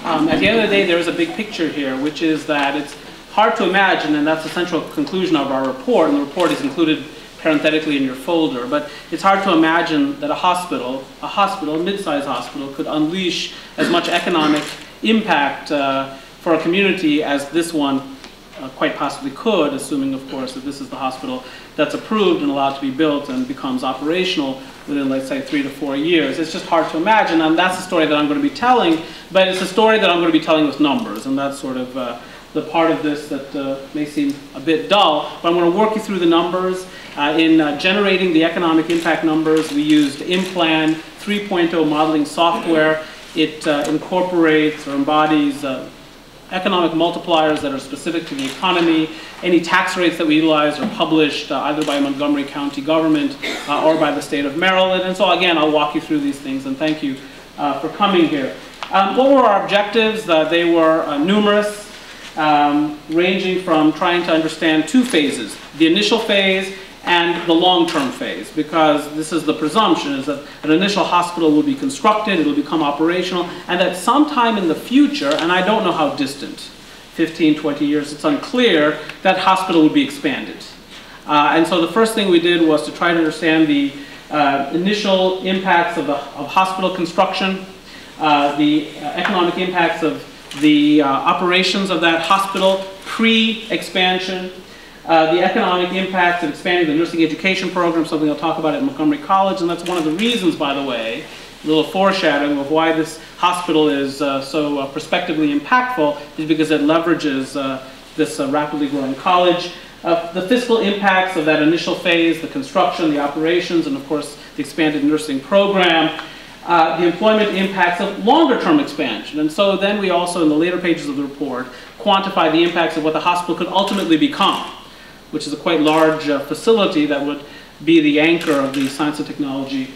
At the end of the day, there is a big picture here, which is that it's hard to imagine, and that's the central conclusion of our report, and the report is included parenthetically in your folder, but it's hard to imagine that a hospital, a mid-sized hospital, could unleash as much economic impact for a community as this one quite possibly could, assuming, of course, that this is the hospital that's approved and allowed to be built and becomes operational within, let's say, 3 to 4 years. It's just hard to imagine, and that's the story that I'm going to be telling, but it's a story that I'm going to be telling with numbers, and that's sort of the part of this that may seem a bit dull, but I'm going to walk you through the numbers. In generating the economic impact numbers, we used Implan 3.0 modeling software. It incorporates or embodies economic multipliers that are specific to the economy. Any tax rates that we utilize are published either by Montgomery County government or by the state of Maryland. And so again, I'll walk you through these things, and thank you for coming here. What were our objectives? They were numerous, ranging from trying to understand 2 phases, the initial phase and the long-term phase, because this is the presumption, is that an initial hospital will be constructed, it will become operational, and that sometime in the future, and I don't know how distant, 15, 20 years, it's unclear, that hospital will be expanded. And so the first thing we did was to try to understand the initial impacts of hospital construction, the economic impacts of the operations of that hospital pre-expansion, the economic impacts of expanding the nursing education program, something I'll talk about at Montgomery College, and that's one of the reasons, by the way, a little foreshadowing of why this hospital is so prospectively impactful, is because it leverages this rapidly growing college. The fiscal impacts of that initial phase, the construction, the operations, and of course the expanded nursing program. The employment impacts of longer-term expansion. And so then we also, in the later pages of the report, quantify the impacts of what the hospital could ultimately become, which is a quite large facility that would be the anchor of the science and technology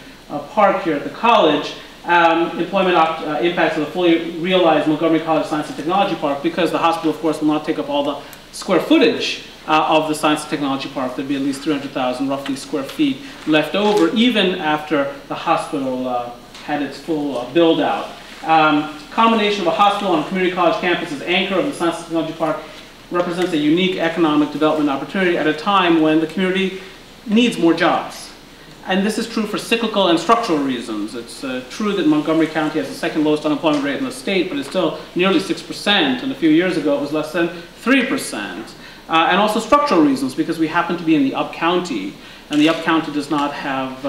park here at the college. Employment impacts of the fully realized Montgomery College Science and Technology Park, because the hospital, of course, will not take up all the square footage of the Science and Technology Park. There'd be at least 300,000 roughly square feet left over, even after the hospital had its full build out. Combination of a hospital on a community college campus as anchor of the Science and Technology Park represents a unique economic development opportunity at a time when the community needs more jobs. And this is true for cyclical and structural reasons. It's true that Montgomery County has the second lowest unemployment rate in the state, but it's still nearly 6%, and a few years ago it was less than 3%. And also structural reasons, because we happen to be in the up-county, and the up-county does not have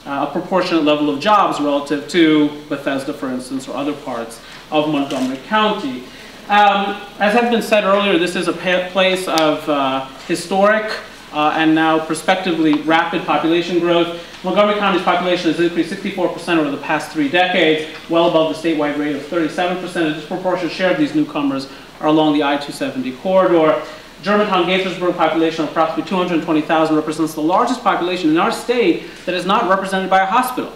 a proportionate level of jobs relative to Bethesda, for instance, or other parts of Montgomery County. As had been said earlier, this is a place of historic and now prospectively rapid population growth. Montgomery County's population has increased 64% over the past 3 decades, well above the statewide rate of 37%. A disproportionate share of these newcomers are along the I-270 corridor. Germantown Gaithersburg population of approximately 220,000 represents the largest population in our state that is not represented by a hospital.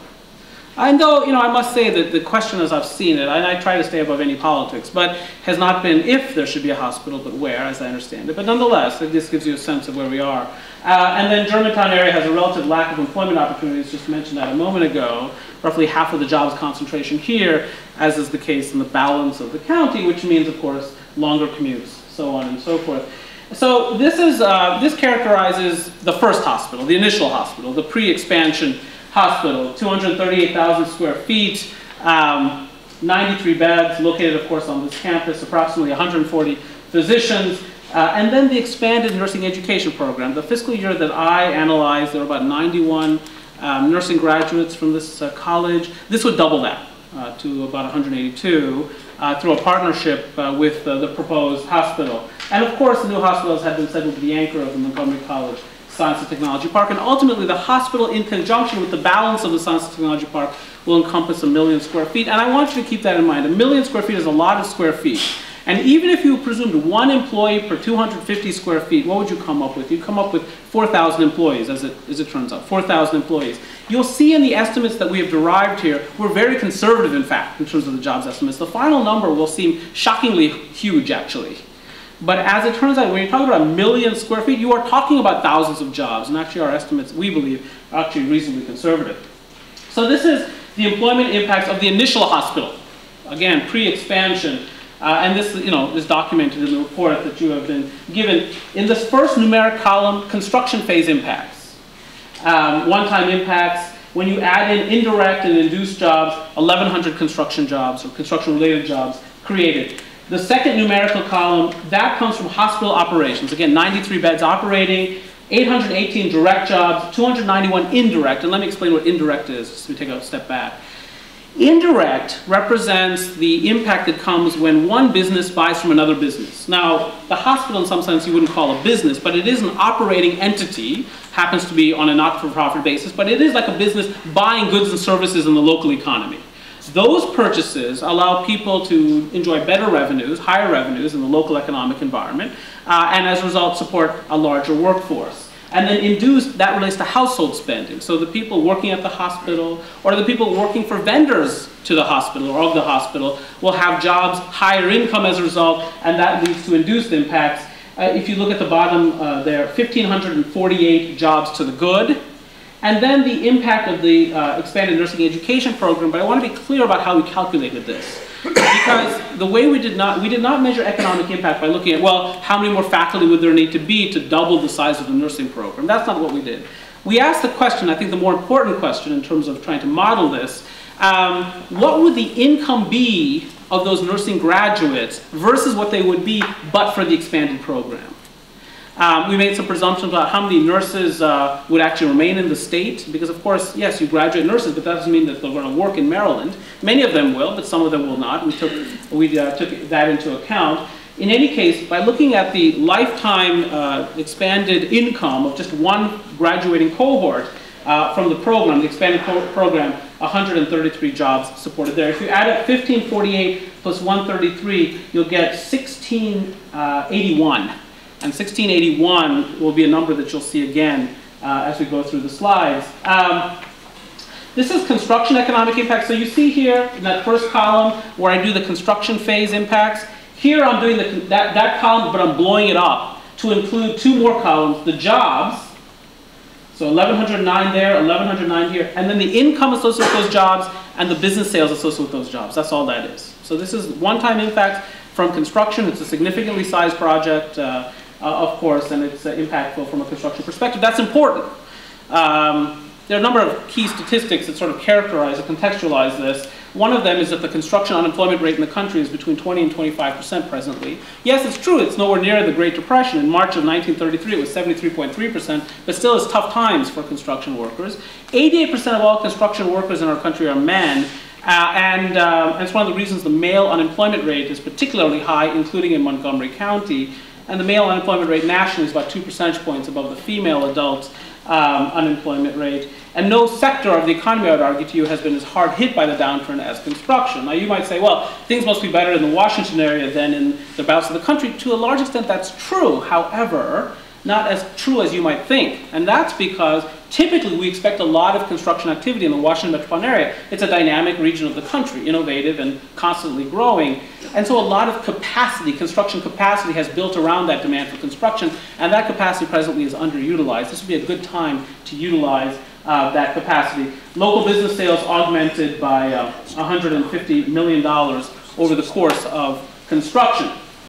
And though, I must say that the question as I've seen it, and I try to stay above any politics, but has not been if there should be a hospital, but where, as I understand it. But nonetheless, this gives you a sense of where we are. And then Germantown area has a relative lack of employment opportunities, just mentioned that a moment ago. Roughly half of the jobs concentration here, as is the case in the balance of the county, which means, of course, longer commutes, so on and so forth. So this characterizes the first hospital, the initial hospital, the pre-expansion hospital, 238,000 square feet, 93 beds, located, of course, on this campus, approximately 140 physicians, and then the expanded nursing education program. The fiscal year that I analyzed, there were about 91 nursing graduates from this college. This would double that to about 182 through a partnership with the proposed hospital. And of course, the new hospital, as had been said, will be the anchor of the Montgomery College Science and Technology Park. And ultimately, the hospital, in conjunction with the balance of the Science and Technology Park, will encompass 1 million square feet. And I want you to keep that in mind. 1 million square feet is a lot of square feet. And even if you presumed 1 employee per 250 square feet, what would you come up with? You'd come up with 4,000 employees, as it turns out, 4,000 employees. You'll see in the estimates that we have derived here, we're very conservative, in fact, in terms of the jobs estimates. The final number will seem shockingly huge, actually. But as it turns out, when you're talking about 1 million square feet, you are talking about thousands of jobs. And actually, our estimates, we believe, are actually reasonably conservative. So this is the employment impacts of the initial hospital. again, pre-expansion. And this, is documented in the report that you have been given. In this first numeric column, construction phase impacts. One-time impacts. When you add in indirect and induced jobs, 1,100 construction jobs or construction-related jobs created. The second numerical column, that comes from hospital operations. Again, 93 beds operating, 818 direct jobs, 291 indirect. And let me explain what indirect is, so we take a step back. Indirect represents the impact that comes when one business buys from another business. Now, the hospital in some sense you wouldn't call a business, but it is an operating entity, happens to be on a not-for-profit basis, but it is like a business buying goods and services in the local economy. Those purchases allow people to enjoy better revenues, higher revenues in the local economic environment, and as a result support a larger workforce. And then induced, that relates to household spending. So the people working at the hospital or the people working for vendors to the hospital or of the hospital will have jobs, higher income as a result, and that leads to induced impacts. If you look at the bottom there, 1,548 jobs to the good. And then the impact of the expanded nursing education program, but I want to be clear about how we calculated this. Because the way we did not measure economic impact by looking at, well, how many more faculty would there need to be to double the size of the nursing program? That's not what we did. We asked the question, I think the more important question in terms of trying to model this, what would the income be of those nursing graduates versus what they would be but for the expanded program? We made some presumptions about how many nurses would actually remain in the state, because of course, yes, you graduate nurses, but that doesn't mean that they're going to work in Maryland. Many of them will, but some of them will not. We took that into account. In any case, by looking at the lifetime expanded income of just one graduating cohort from the program, the expanded program, 133 jobs supported there. If you add up 1,548 plus 133, you'll get 1,681. And 1681 will be a number that you'll see again as we go through the slides. This is construction economic impact. So you see here in that first column where I do the construction phase impacts. Here I'm doing that column, but I'm blowing it up to include two more columns, the jobs. So 1,109 there, 1,109 here, and then the income associated with those jobs and the business sales associated with those jobs. That's all that is. So this is one-time impact from construction. It's a significantly sized project. Of course, and it's impactful from a construction perspective. That's important. There are a number of key statistics that sort of characterize or contextualize this. One of them is that the construction unemployment rate in the country is between 20 and 25% presently. Yes, it's true, it's nowhere near the Great Depression. In March of 1933, it was 73.3%, but still it's tough times for construction workers. 88% of all construction workers in our country are men, and it's one of the reasons the male unemployment rate is particularly high, including in Montgomery County. And the male unemployment rate nationally is about 2 percentage points above the female adult unemployment rate. And no sector of the economy, I would argue to you, has been as hard hit by the downturn as construction. Now you might say, well, things must be better in the Washington area than in the balance of the country. To a large extent, that's true. However, not as true as you might think. And that's because typically we expect a lot of construction activity in the Washington metropolitan area. It's a dynamic region of the country, innovative and constantly growing. And so a lot of capacity, construction capacity, has built around that demand for construction, and that capacity presently is underutilized. This would be a good time to utilize that capacity. Local business sales augmented by $150 million over the course of construction.